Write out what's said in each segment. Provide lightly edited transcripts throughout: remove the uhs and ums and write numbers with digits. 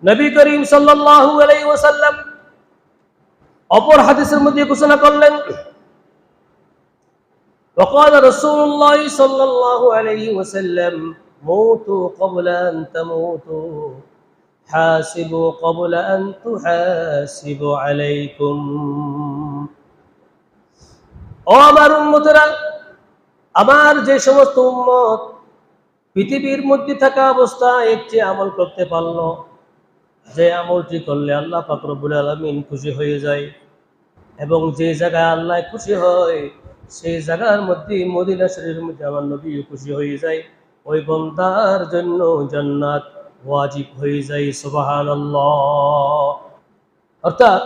নবী করিম সাল্লাল্লাহু আলাইহি ওয়াসাল্লাম অপর হাদিসের মধ্যে ঘোষণা করলেন, وقال رسول الله صلى الله عليه وسلم موتوا قبل أن تموتوا حاسبوا قبل أن تحاسبوا عليكم। ও আমার উম্মতেরা, আমার যে সমস্ত উম্মত পৃথিবীর মধ্যে থাকা অবস্থায় একটি আমল করতে পারলো, যে আমলটি করলে আল্লাহ পাক রব্বুল আলামিন খুশি হয়ে যায়, এবং যে জায়গায় আল্লাহ খুশি হয় সেই জায়গার মধ্যে মদিনা শরীফের মধ্যে আমার নবী খুশি হয়ে যায়, ওই বান্দার জন্য জান্নাত ওয়াজিব হয়ে যায়। সুবহানাল্লাহ। অর্থাৎ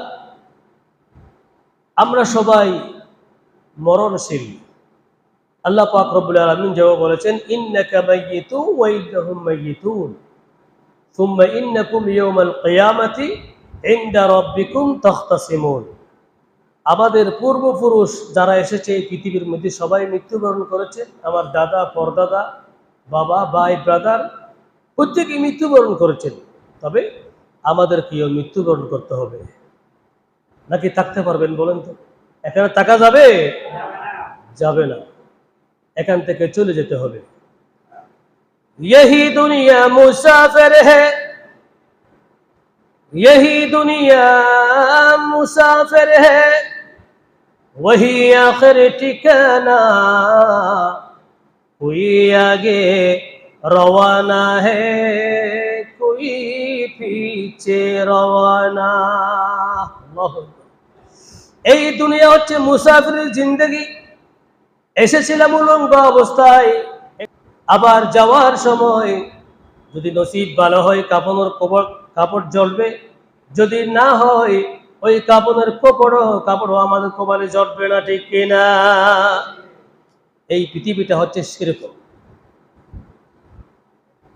আমরা সবাই মরণশীল। আল্লাহ পাক রব্বুল আলামিন যেভাবে বলেছেন, ইন্নাকা মাইয়িতুন ওয়া ইন্নাহুম মাইয়িতুন সুম্মা ইন্নাকুম ইয়াওমাল কিয়ামাতি ইনদা রাব্বিকুম তাখতাসিমুন। আমাদের পূর্বপুরুষ যারা এসেছে এই পৃথিবীর মধ্যে সবাই মৃত্যুবরণ করেছে। আমার দাদা, পরদাদা, বাবা, ভাই, ব্রাদার প্রত্যেকেই মৃত্যুবরণ করেছেন। তবে আমাদেরকেও মৃত্যুবরণ করতে হবে। নাকি থাকতে পারবেন বলেন তো? এখানে থাকা যাবে? যাবে না, এখান থেকে চলে যেতে হবে। यही दुनिया मुसाफिर है, यही दुनिया मुसाफिर है, वही आखिर ठिकाना, कोई आगे रवाना है, कोई पीछे रवाना। এই দুনিয়া হচ্ছে মুসাফিরের জিন্দেগি। এসেছিলাম উলঙ্গ অবস্থায়, আবার যাওয়ার সময় যদি নসিব ভালো হয় কাপড়ের কাপড় জ্বলবে, যদি না হয় ওই কাপড়ের কাপড়ও আমাদের কপালে জড়বে না, ঠিক কিনা? এই পৃথিবীটা হচ্ছে সেরকম।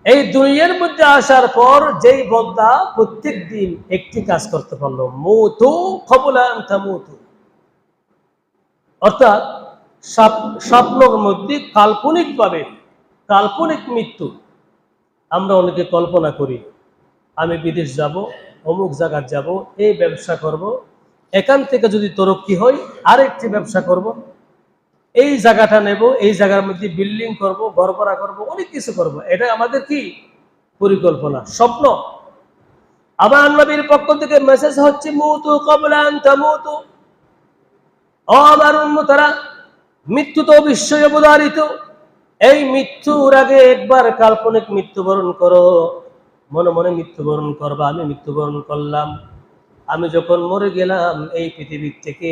এই দুনিয়ার মধ্যে আসার পর যেই বান্দা প্রত্যেক দিন একটি কাজ করতে পারলো, মুতু ক্বাবলা আন তামুতু, অর্থাৎ স্বপ্নের মধ্যে কাল্পনিক মৃত্যু আমরা অনেকে কল্পনা করি। আমি বিদেশ যাব, অমুক জায়গায় যাব, এই ব্যবসা করব, এখান থেকে যদি তরক্কি হয় আরেকটি ব্যবসা করব, এই জায়গাটা নেব, এই জায়গার মধ্যে বিল্ডিং করব, ঘর করা করব, অনেক কিছু করব। এটা আমাদের কি পরিকল্পনা, স্বপ্ন। আবার নবীর পক্ষ থেকে মেসেজ হচ্ছে, মুতু ক্বাবলা আন তামুতু। ও আমার উম্মতেরা, মৃত্যু তো অবশ্যই অবধারিত। এই মৃত্যুর আগে একবার কাল্পনিক মৃত্যুবরণ করো, মনে মনে মৃত্যুবরণ করবা। আমি মৃত্যুবরণ করলাম, আমি যখন মরে গেলাম এই পৃথিবীর থেকে,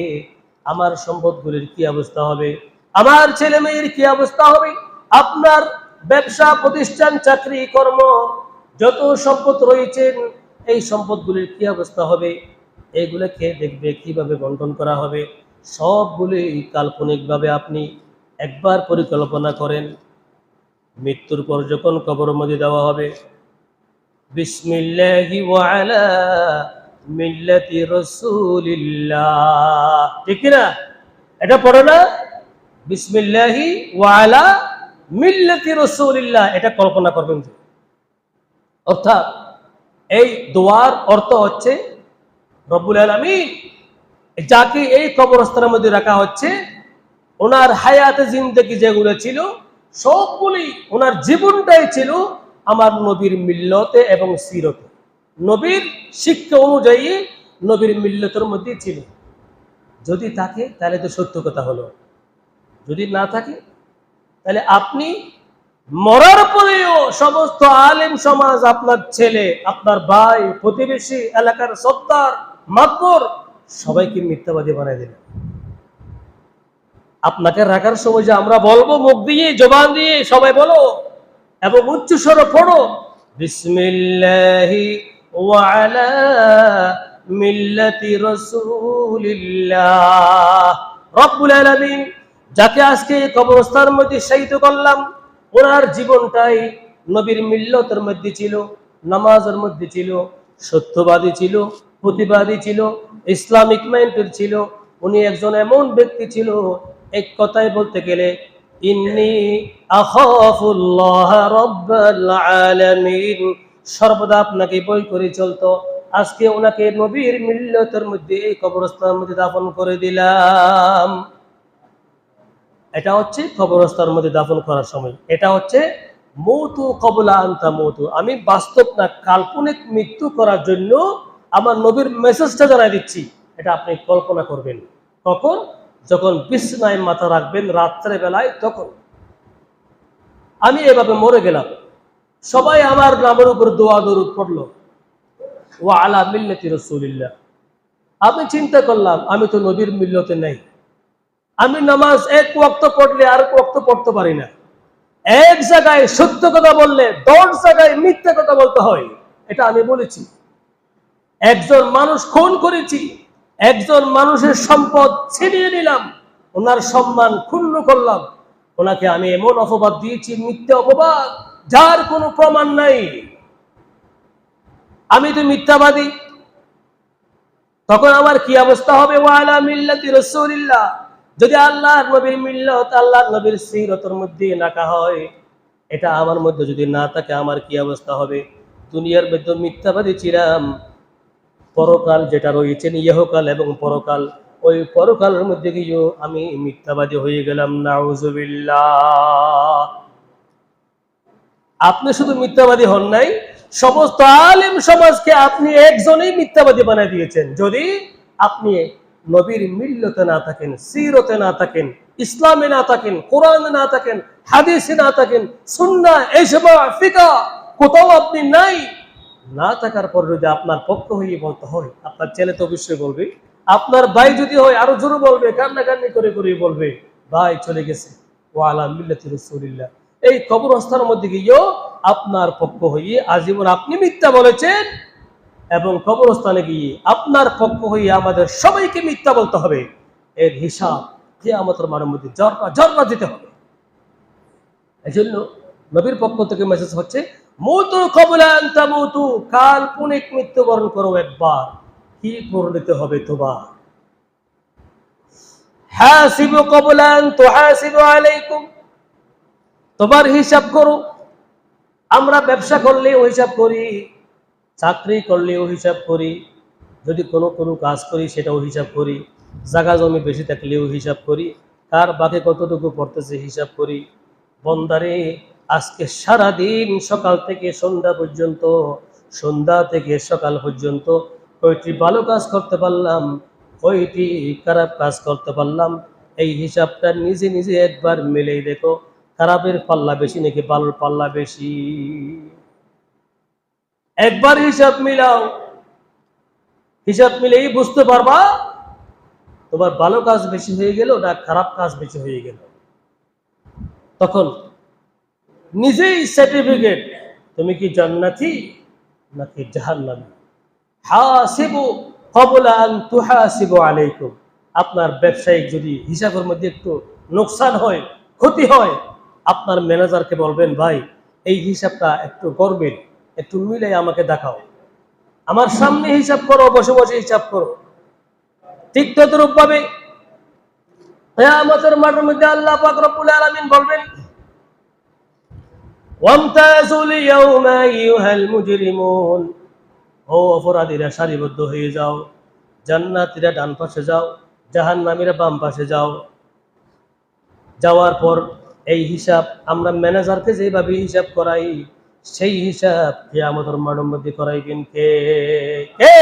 আমার সম্পদগুলির কি অবস্থা হবে, আমার ছেলে মেয়ের কি অবস্থা হবে, আপনার ব্যবসা প্রতিষ্ঠান, চাকরি, কর্ম, যত সম্পদ রয়েছেন এই সম্পদগুলির কি অবস্থা হবে, এইগুলো কে দেখবে, কিভাবে বন্টন করা হবে, সবগুলি কাল্পনিকভাবে আপনি একবার পরিকল্পনা করেন। মৃত্যুর পর যখন কবরের মধ্যে দেওয়া হবে, বিসমিল্লাহি ওয়া আলা মিল্লাতি রাসূলিল্লাহ, ঠিক না? এটা পড়ো না, বিসমিল্লাহি ওয়া আলা মিল্লাতি রাসূলিল্লাহ, এটা কল্পনা করবেন। অর্থাৎ এই দোয়ার অর্থ হচ্ছে রব্বুল আলামিন যাকে এই কবরস্থানের মধ্যে রাখা হচ্ছে, ওনার হায়াতে জিন্দেগি যেগুলো ছিল সবগুলি, ওনার জীবনটাই ছিল আমার নবীর মিল্লতে এবং সিরতে, নবীর শিক্ষা অনুযায়ী নবীর মিল্লতের মধ্যে ছিল। যদি থাকে তাহলে তো সত্য কথা হলো, যদি না থাকে তাহলে আপনি মরার পরেও সমস্ত আলেম সমাজ, আপনার ছেলে, আপনার ভাই, প্রতিবেশী, এলাকার সর্দার, মাতবর সবাইকে মিথ্যাবাদী বানাই দিলেন। আপনাকে রাখার সময় যে আমরা বলবো মুখ দিয়ে, জবান দিয়ে সবাই বলো এবং উচ্চ স্বরে পড়ো, বিসমিল্লাহি ওয়া আলা মিল্লাতি রাসূলিল্লাহ। রব্বুল আলামিন যাকে আজকে কবরস্থানের মধ্যে শায়িত করলাম, ওনার জীবনটাই নবীর মিল্লতের মধ্যে ছিল, নামাজের মধ্যে ছিল, সত্যবাদী ছিল, প্রতিবাদী ছিল, ইসলামিক মাইন্ডের ছিল। উনি একজন এমন ব্যক্তি ছিল, এক কথায় বলতে গেলে, ইন্নী আখাফুল্লাহ রাব্বাল আলামিন, সর্বদা আপনাকে বই করে চলতো, আজকে ওনাকে নবীর মিল্লতের মধ্যে এই কবরস্থানের মধ্যে দাফন করে দিলাম। এটা হচ্ছে কবরস্থানের মধ্যে দাফন করার সময়। এটা হচ্ছে মৌতু কবলা আনতা মৌতু, আমি বাস্তব না কাল্পনিক মৃত্যু করার জন্য আমার নবীর মেসেজটা জানাই দিচ্ছি। এটা আপনি কল্পনা করবেন কখন? যখন বিছানায় মাথা রাখবেন রাত্রে বেলায়, তখন আমি এভাবে মরে গেলাম, সবাই আমার নামের উপর দোয়া দরুদ পড়লো, ওয়া আলা মিল্লাতি রাসূলিল্লাহ। আমি চিন্তা করলাম আমি তো নবীর মিল্লতে নেই, আমি নামাজ এক ওয়াক্ত পড়লে আর এক ওয়াক্ত পড়তে পারি না, এক জায়গায় সত্য কথা বললে 10 জায়গায় মিথ্যা কথা বলতে হয়, এটা আমি বলেছি। একজন মানুষ খুন করেছি, একজন মানুষের সম্পদ ছিনিয়ে নিলাম, ওনার সম্মান ক্ষুণ্ণ করলাম, ওনাকে আমি এমন অপবাদ দিয়েছি, মিথ্যা অপবাদ, যার কোনো প্রমাণ নাই, আমি তো মিথ্যাবাদী। তখন আমার কি অবস্থা হবে? ওয়া আলা মিল্লাতি রাসূলিল্লাহ, যদি আল্লাহর নবীর মিল্লত, আল্লাহর নবীর সিরতের মধ্যে রাখা হয়, এটা আমার মধ্যে যদি না থাকে আমার কি অবস্থা হবে? দুনিয়ার মধ্যে মিথ্যাবাদী ছিলাম, পরকাল যেটা রয়েছেন ইহকাল এবং পরকাল, ওই পরকালের মধ্যে গিয়েও আমি মিথ্যাবাদী হয়ে গেলাম। নাউজুবিল্লাহ। আপনি শুধু মিথ্যাবাদী হন নাই, সমস্ত আলেম সমাজকে আপনি একজনেই মিথ্যাবাদী বানিয়ে দিয়েছেন। যদি আপনি নবীর মিল্লতে না থাকেন, সিরতে না থাকেন, ইসলামে না থাকেন, কোরআনে না থাকেন, হাদিসে না থাকেন, সুন্নাহ, ইজমা, ফিকহ কোথাও আপনি নাই, না থাকার পর যদি আপনার পক্ষ হয়ে বলতে হয়, আপনার ছেলে তো অবশ্যই বলবে, আপনার ভাই যদি হয় আরো জোরে বলবে, কান্নাকান্নি করে করে বলবে, ভাই চলে গেছে, ওয়া আলা মিল্লাতি রাসূলিল্লাহ। এই কবরস্থানের মধ্যে গিয়েও আপনার পক্ষ হয়ে আজীবন আপনি মিথ্যা বলেছেন, এবং কবরস্থানে গিয়ে আপনার পক্ষ হয়ে আমাদের সবাইকে মিথ্যা বলতে হবে। এর হিসাব কিয়ামতের মাঠের মধ্যে জররা জররা দিতে হবে। এই জন্য নবীর পক্ষ থেকে মেসেজ হচ্ছে, মুতু ক্বাবলা আন তামুতু, কাল্পনিক মৃত্যুবরণ করো একবার, কি করে নিতে হবে তোবা। হাসিবু ক্বাবলা আন তুহাসিবু আলাইকুম, তোমার হিসাব করো। আমরা ব্যবসা করলেও হিসাব করি, চাকরি করলেও হিসাব করি, যদি কোনো কোনো কাজ করি সেটাও হিসাব করি, জায়গা জমি বেশি থাকলেও হিসাব করি, কার বাকি কতটুকু পড়তেছে হিসাব করি। বন্দারে, আজকে সারাদিন সকাল থেকে সন্ধ্যা পর্যন্ত, সন্ধ্যা থেকে সকাল পর্যন্ত কয়টি ভালো কাজ করতে পারলাম, কয়টি খারাপ কাজ করতে পারলাম, এই হিসাবটা নিজে নিজে একবার মিলেই দেখো, খারাপের পাল্লা বেশি নাকি ভালোর পাল্লা বেশি। একবার হিসাব মিলাও, হিসাব মিলেই বুঝতে পারবা তোমার ভালো কাজ বেশি হয়ে গেল না খারাপ কাজ বেশি হয়ে গেল। তখন নিজেই সার্টিফিকেট, তুমি কি জান্নাতি নাকি জাহান্নামী। হাসিবু ক্বাবলা আন তুহাসিবু আলাইকুম। আপনার ব্যবসায়িক যদি হিসাবের মধ্যে একটু নোকসান হয়, ক্ষতি হয়, আপনার ম্যানেজারকে বলবেন, ভাই এই হিসাবটা একটু করবেন, একটু মিলে আমাকে দেখাও, আমার সামনে হিসাব করো, বসে বসে হিসাব করো। ঠিক তদ্রূপ ভাবে কিয়ামতের মাঠের মধ্যে আল্লাহ পাক রব্বুল আলামিন বলবেন, ওয়ামতাজুল ইয়াউমা আইয়ুহাল মুজরিমুন, ও অপরাধীরা সারিবদ্ধ হয়ে যাও, জান্নাতীরা ডান পাশে যাও, জাহান্নামীরা বাম পাশে যাও। যাওয়ার পর এই হিসাব আমরা ম্যানেজারকে যেভাবে হিসাব করাই, সেই হিসাব কিয়ামতের মাঠের মধ্যে করাইবেন কে? কে?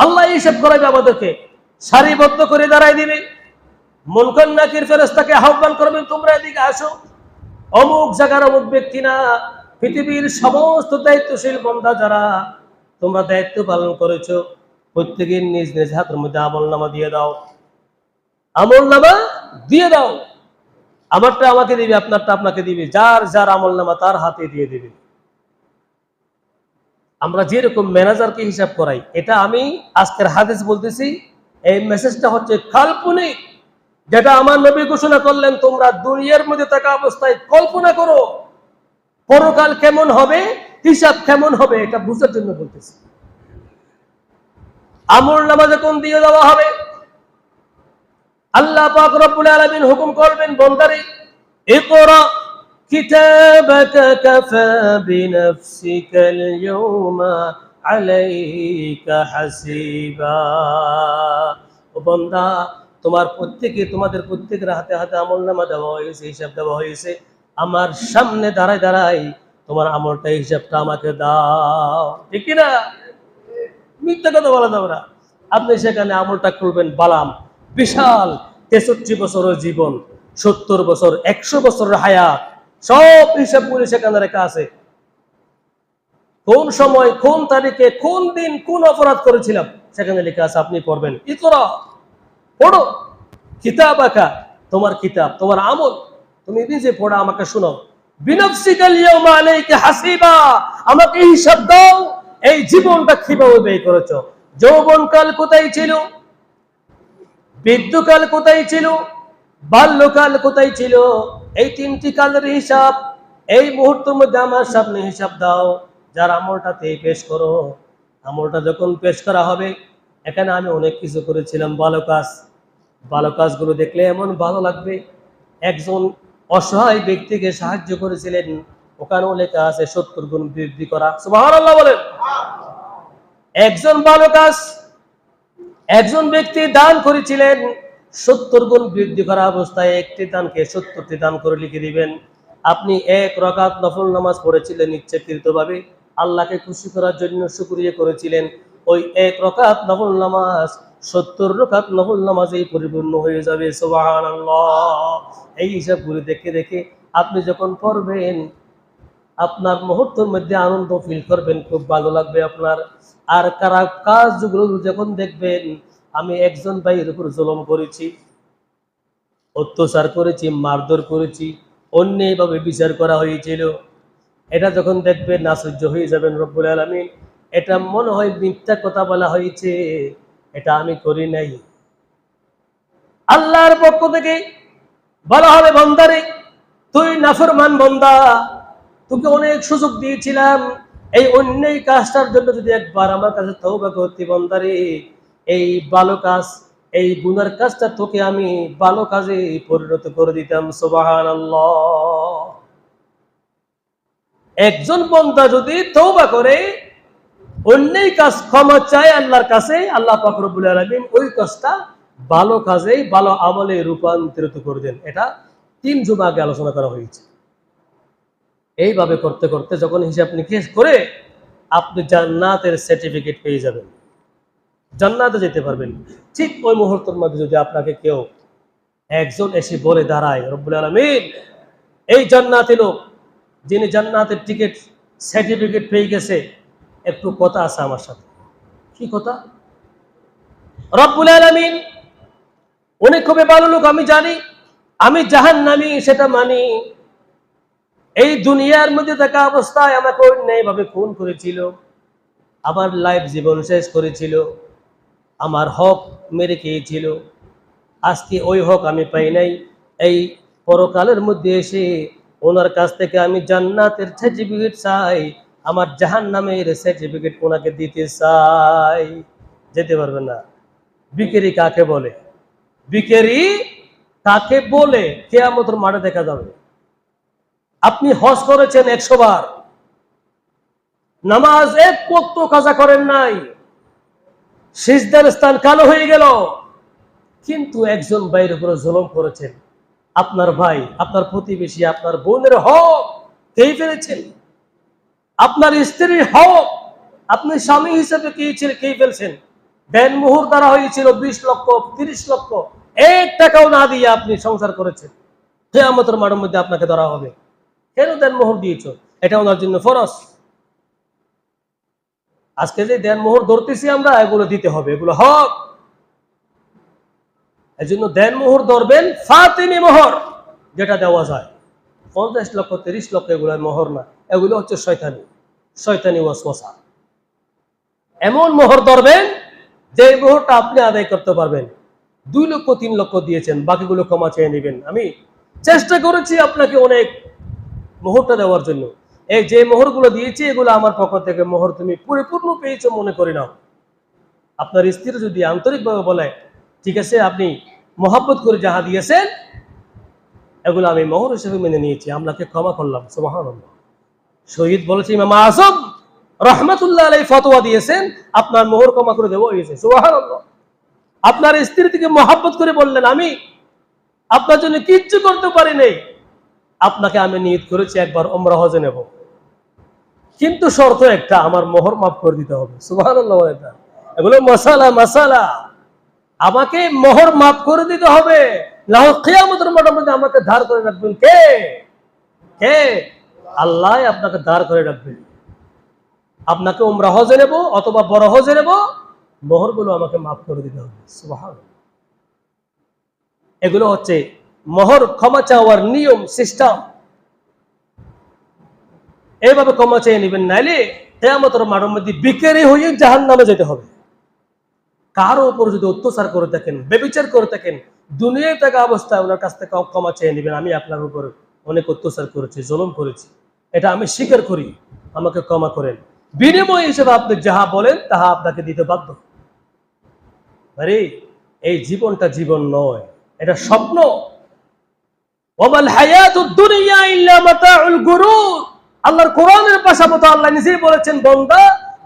আল্লাহ হিসাব করাইবে আমাদেরকে, সারিবদ্ধ করে দাঁড়াই দিবে। মুনকার নাকির ফেরেশতাকে আহ্বান করবেন, তোমরা এদিকে আসো, অমুক জায়গার অমুক ব্যক্তি না, পৃথিবীর সমস্ত দায়িত্বশীল বান্দা যারা তোমরা দায়িত্ব পালন করেছো, প্রত্যেকের নিজ নিজ হাতের মধ্যে আমলনামা দিয়ে দাও, আমলনামা দিয়ে দাও। আমারটা আমাকে দিবে, আপনারটা আপনাকে দিবে, যার যার আমলনামা তার হাতে দিয়ে দিবে। আমরা যেরকম ম্যানেজারকে হিসাব করাই, এটা আমি আজকের হাদিস বলতেছি, এই মেসেজটা হচ্ছে কাল্পনিক, যেটা আমার নবী ঘোষণা করলেন, তোমরা দুনিয়ার মধ্যে থাকা অবস্থায় কল্পনা করো পরকাল কেমন হবে, হিসাব কেমন হবে, এটা বুঝার জন্য বলতেছি। আমলনামা যখন দিয়ে দেওয়া হবে, আল্লাহ পাক রব্বুল আলামিন হুকুম করবেন, বান্দারে ইকরা কিতাবাকা কাফা বিনাফসিকাল ইয়াউমা আলাইকা হাসিবা। ও বান্দা, তোমাদের প্রত্যেকের হাতে হাতে আমলনামা দেওয়া হয়েছে, হিসাব দেওয়া হয়েছে। আমার সামনে দাঁড়ায় দাঁড়াই তোমার আমলটা, হিসাবটা আমাকে দাও। ঠিক কি না? মিথ্যা কথা বলা যাবে না। আপনি সেখানে আমলটা করবেন, বালাম বিশাল 63 বছরের জীবন, 70 বছর, 100 বছরের হায়াত, সব হিসাব করে সেখানে রেখা আছে। কোন সময়, কোন তারিখে, কোন দিন, কোন অপরাধ করেছিলাম সেখানে লেখা আছে। আপনি পড়বেন, ইকরা, পড়ো কিতাবাকা, তোমার কিতাব, তোমার আমল তুমি নিজে পড়া আমাকে শোনাও। বিনাফসিকাল ইয়াউমা আলাইকা হাসিবা, আমাকে হিসাব দাও এই জীবনটা কিভাবে ব্যয় করেছো। যৌবনকাল কোথায় ছিল, বৃদ্ধকাল কোথায় ছিল, বাল্যকাল কোথায় ছিল, এই 3টি কালের হিসাব এই মুহূর্তের মধ্যে আমার সামনে হিসাব দাও। যার আমলটাতে পেশ করো, আমলটা যখন পেশ করা হবে, এখানে আমি অনেক কিছু করেছিলাম ভালো কাজ, ভালো কাজগুলো দেখলে এমন ভালো লাগবে। একজন অসহায় ব্যক্তিকে সাহায্য করেছিলেন, ওখানেও লেখা আছে 70 গুণ বৃদ্ধি করা। সুবহানাল্লাহ বলেন। একজন ভালো কাজ, একজন ব্যক্তি দান করেছিলেন, 70 গুণ বৃদ্ধি করা অবস্থায় একটি দানকে 70টি দান করে লিখে দিবেন। আপনি 1 রাকাত নফল নামাজ পড়েছিলেন ইচ্ছাকৃতভাবে, আল্লাহকে খুশি করার জন্য শুকরিয়া করেছিলেন, ওই 1 রাকাত নফল নামাজ 70 রাকাত নফল নামাজেই পরিপূর্ণ হয়ে যাবে। সুবহানাল্লাহ। এই হিসাবগুলো দেখে দেখে আপনি যখন পড়বেন, আপনার মুহূর্তের মধ্যে আনন্দ ফিল করবেন, খুব ভালো লাগবে আপনার। আর কারা কাজগুলো যখন দেখবেন, আমি একজন ভাইয়ের উপর জুলুম করেছি, অত্যাচার করেছি, মারধর করেছি, অন্যায়ভাবে বিচার করা হয়েছিল, এটা যখন দেখবেন না সহ্য হয়ে যাবেন। রব্বুল আলামিন, এটা মনে হয় মিথ্যা কথা বলা হয়েছে, এটা আমি করি নাই। আল্লাহর পক্ষ থেকে বলা হবে, বান্দারে তুই নাফরমান বান্দা, তোকে অনেক সুযোগ দিয়েছিলাম, এই অন্যায় কাজটার জন্য যদি একবার আমার কাছে তওবা করতি বান্দারে, এই ভালো কাজ, এই গুনার কাজটা তোকে আমি ভালো কাজে পরিণত করে দিতাম। সুবহানাল্লাহ। একজন বান্দা যদি তওবা করে, অন্যায় কাজ ক্ষমা চায় আল্লাহর কাছে, আল্লাহ পাক রব্বুল আলামিন ওই কাজটা ভালো কাজে, ভালো আমলে রূপান্তরিত করে দেন। এটা 3 জুমা আগে আলোচনা করা হয়েছে। এইভাবে করতে করতে যখন হিসাব নিকেশ করে আপনি জান্নাতের সার্টিফিকেট পেয়ে যাবেন, জান্নাতে যেতে পারবেন। ঠিক ওই মুহূর্তের মধ্যে যদি আপনাকে কেউ একজন এসে বলে দাঁড়ায়, রব্বুল আলামিন এই জান্নাতি লোক, যিনি জান্নাতের টিকিট সার্টিফিকেট পেয়ে গেছে, একটু কথা আছে আমার সাথে। কি কথা? রব্বুল আলামিন উনি খুবই ভালো লোক, আমি জানি, আমি জাহান্নামী সেটা মানি। এই দুনিয়ার মধ্যে থাকা অবস্থায় আমাকে অন্যায়ভাবে খুন করেছিল, আমার লাইফ জীবন শেষ করেছিল, আমার হক মেরে খেয়েছিল। আজকে ওই হক আমি পাই নাই। এই পরকালের মধ্যে এসে ওনার কাছ থেকে আমি জান্নাতের সার্টিফিকেট চাই, আমার জাহান্নামের সার্টিফিকেট ওনাকে দিতে চাই। যেতে পারবে না। বিকেরি কাকে বলে? বিকেরি কাকে বলে কিয়ামতের মাঠে দেখা যাবে। আপনি হজ করেছেন 100 বার, নামাজ 1 ওয়াক্ত কাজা করেন নাই, সিজদার স্থান কালো হয়ে গেল, কিন্তু একজন ভাইয়ের উপরে জুলুম করেছেন। আপনার ভাই, আপনার প্রতিবেশী, আপনার বোনের হক খেয়ে ফেলেছেন, আপনার স্ত্রীর হক আপনি স্বামী হিসেবে খেয়ে ফেলছেন। দেন মোহর দ্বারা হয়েছিল 20 লক্ষ, 30 লক্ষ, 1 টাকাও না দিয়ে আপনি সংসার করেছেন। কিয়ামতের মাঠের মধ্যে আপনাকে ধরা হবে। কেন দেন মোহর দিয়েছো? এটা ওনার জন্য ফরজ। আজকে যে দেন মোহর ধরতেছি আমরা, এগুলো দিতে হবে, এগুলো হক। এই জন্য দেন মোহর ধরবেন ফাতিমি মোহর, যেটা দেওয়া যায় 50 লক্ষ, 30 লক্ষ, এগুলো মোহর না, এগুলো হচ্ছে শয়তানি, শয়তানি ওয়াসওয়াসা। এমন মোহর ধরবেন যে মোহরটা আপনি আদায় করতে পারবেন। 2 লক্ষ 3 লক্ষ দিয়েছেন, বাকিগুলো ক্ষমা চেয়ে নেবেন। আমি চেষ্টা করেছি আপনাকে অনেক মোহরটা দেওয়ার জন্য। এই যে মোহরগুলো দিয়েছি, এগুলো আমার পক্ষ থেকে মোহর, তুমি পরিপূর্ণ পেয়েছো মনে করি নাও। আপনার স্ত্রী যদি আন্তরিকভাবে বলে, ঠিক আছে, আপনি মহব্বত করে যাহা দিয়েছেন এগুলো আমি মোহর হিসেবে মেনে নিয়েছি, আমরাকে ক্ষমা করলাম। সুবহানাল্লাহ। শহীদ বলেছে, ইমাম আযম রাহমাতুল্লাহ আলাইহি ফতোয়া দিয়েছেন, আপনার মোহর ক্ষমা করে দেবো হয়েছে। সুবহানাল্লাহ। আপনার স্ত্রী থেকে মহব্বত করে বললেন, আমি আপনার জন্য কিচ্ছু করতে পারি নাই, আপনাকে আমি নিয়ত করেছি একবার উমরা হজে নেব, কিন্তু শর্ত একটা, আমার মোহর মাফ করে দিতে হবে। সুবহানাল্লাহ। এগুলো মাসালা। আমাকে মোহর মাফ করে দিতে হবে, না হয় কিয়ামতের মাঠের মধ্যে আমাকে ধার করে রাখবেন কে? কে? আল্লাহ আপনাকে ধার করে রাখবেন। আপনাকে উমরা হজে নেব অথবা বড় হজে নেব, মোহরগুলো আমাকে মাফ করে দিতে হবে। সুবহানাল্লাহ। এগুলো হচ্ছে মোহর ক্ষমা চাওয়ার নিয়ম, সিস্টেম। এইভাবে ক্ষমা চেয়ে নেবেন, নাইলে কিয়ামতের মাঠের মধ্যে বিকেরি হয়ে জাহান্নামে যেতে হবে। কারো উপর যদি অত্যাচার করে থাকেন, ব্যভিচার করে থাকেন, দুনিয়ায় থাকা অবস্থায় ওনার কাছ থেকে ক্ষমা চেয়ে নেবেন, আমি আপনার উপর অনেক অত্যাচার করেছি, জুলুম করেছি, এটা আমি স্বীকার করি, আমাকে ক্ষমা করেন। বিনিময় হিসেবে আপনি যাহা বলেন তাহা আপনাকে দিতে বাধ্য। আরে এই জীবনটা জীবন নয়, এটা স্বপ্ন। ওয়ামাল হায়াতুদ দুনিয়া ইল্লা মাতাউল গুরুর। আল্লাহর কোরআনের পাশাপাশি আল্লাহ নিজেই বলেছেন, বান্দা,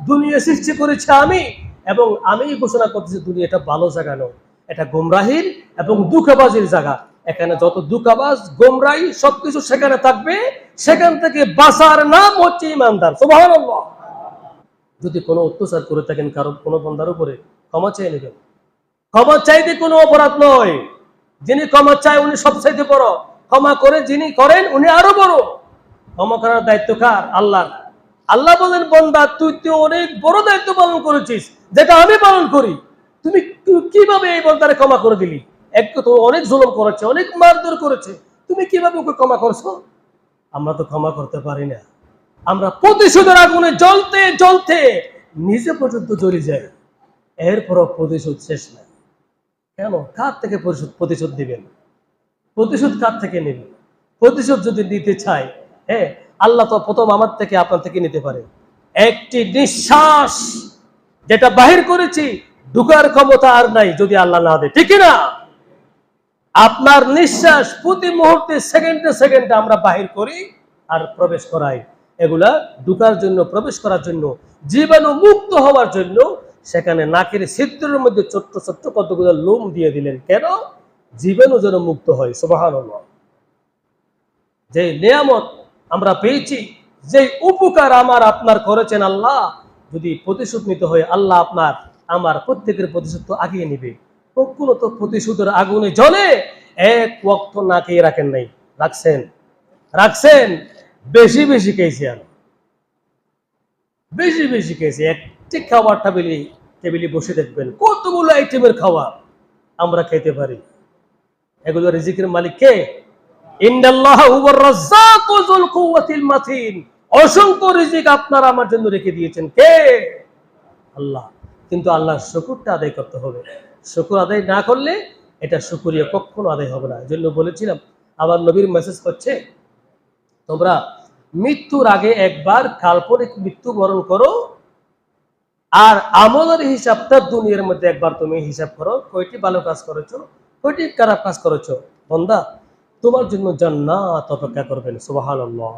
দুনিয়া সৃষ্টি করেছি আমি, এবং আমি ঘোষণা করতেছি দুনিয়াটা ভালো জায়গা নয়, এটা গোমরাহির এবং দুঃখবাজির জায়গা। এখানে যত দুঃখবাজ, গোমরাহি সবকিছু সেখানে থাকবে, সেখান থেকে বাঁচার নাম হচ্ছে ইমানদার। সুবহানাল্লাহ। যদি কোনো অত্যাচার করে থাকেন কারো কোনো বান্দার উপরে, ক্ষমা চেয়ে নেবেন। ক্ষমা চাইতে কোনো অপরাধ নয়, যিনি ক্ষমা চায় উনি সবচাইতে বড়, ক্ষমা করে যিনি করেন উনি আরো বড়। ক্ষমা করার দায়িত্ব কার? আল্লাহ। আল্লাহ বলেন, বান্দা, তুই তো অনেক বড় দায়িত্ব পালন করেছিস, যেটা আমি পালন করি, তুমি কিভাবে এই বান্দারে ক্ষমা করে দিলি? একটু তো অনেক জুলুম করেছে, অনেক মারধর করেছে, তুমি কিভাবে ওকে ক্ষমা করছো? আমরা তো ক্ষমা করতে পারি না। আমরা প্রতিশোধের আগুনে জ্বলতে জ্বলতে নিজে পর্যন্ত জ্বলে যাই, এরপরও প্রতিশোধ শেষ নাই। কেন? কার থেকে প্রতিশোধ দিবেন? প্রতিশোধ কার থেকে নেবেন? প্রতিশোধ যদি নিতে চাই, হ্যাঁ, আল্লাহ তো প্রথম আমার থেকে আপনার থেকে নিতে পারে। একটি নিঃশ্বাস যেটা বাহির করেছি, ঢুকার ক্ষমতা আর নাই যদি আল্লাহ না দেয়, ঠিক না? আপনার নিঃশ্বাস প্রতি মুহূর্তে, সেকেন্ডে সেকেন্ডে আমরা বাহির করি আর প্রবেশ করাই। এগুলা ঢুকার জন্য, প্রবেশ করার জন্য, জীবাণু মুক্ত হওয়ার জন্য সেখানে নাকের ছিদ্রের মধ্যে ছোট্ট ছোট্ট কতগুলো লোম দিয়ে দিলেন। কেন? জীবাণু যেন মুক্ত হয়। সুবহানাল্লাহ। যে নিয়ামত আমরা পেয়েছি, যে উপকার আমার আপনার করেছেন আল্লাহ, যদি প্রতিশোধ নিতে হয়, আল্লাহ আপনার আমার প্রত্যেকের প্রতিশোধ তো আগিয়ে নিবে। কখনো তো প্রতিশোধের আগুনে জ্বলে এক ওয়াক্ত না খেয়ে রাখেন নাই? রাখছেন? রাখছেন? বেশি বেশি খেয়েছি, আর বেশি বেশি খেয়েছি। একটি খাবার টেবিলে বসে দেখবেন কতগুলো আইটেমের খাবার আমরা খেতে পারি। এগুলো রিজিকের মালিক কে? ইন্নাল্লাহা হুয়ার রাজ্জাকু যুল কুওয়াতিল মাতিন। অসংখ্য রিজিক আপনার আমার জন্য রেখে দিয়েছেন কে? আল্লাহ। কিন্তু আল্লাহর শুকরটা আদায় করতে হবে। শুকর আদায় না করলে এটা শুকরিয়া কখনো আদায় হবে না। এজন্য বলেছিলাম, আমার নবীর মেসেজ হচ্ছে, তোমরা মৃত্যুর আগে একবার কাল্পনিক মৃত্যুবরণ করো, আর আমলের হিসাবটা দুনিয়ার মধ্যে একবার তুমি হিসাব করো, কয়টি ভালো কাজ করেছো, কয়টি খারাপ কাজ করেছো। বান্দা, তোমার জন্য জান্নাত অপেক্ষা করবেন। সুবহানাল্লাহ।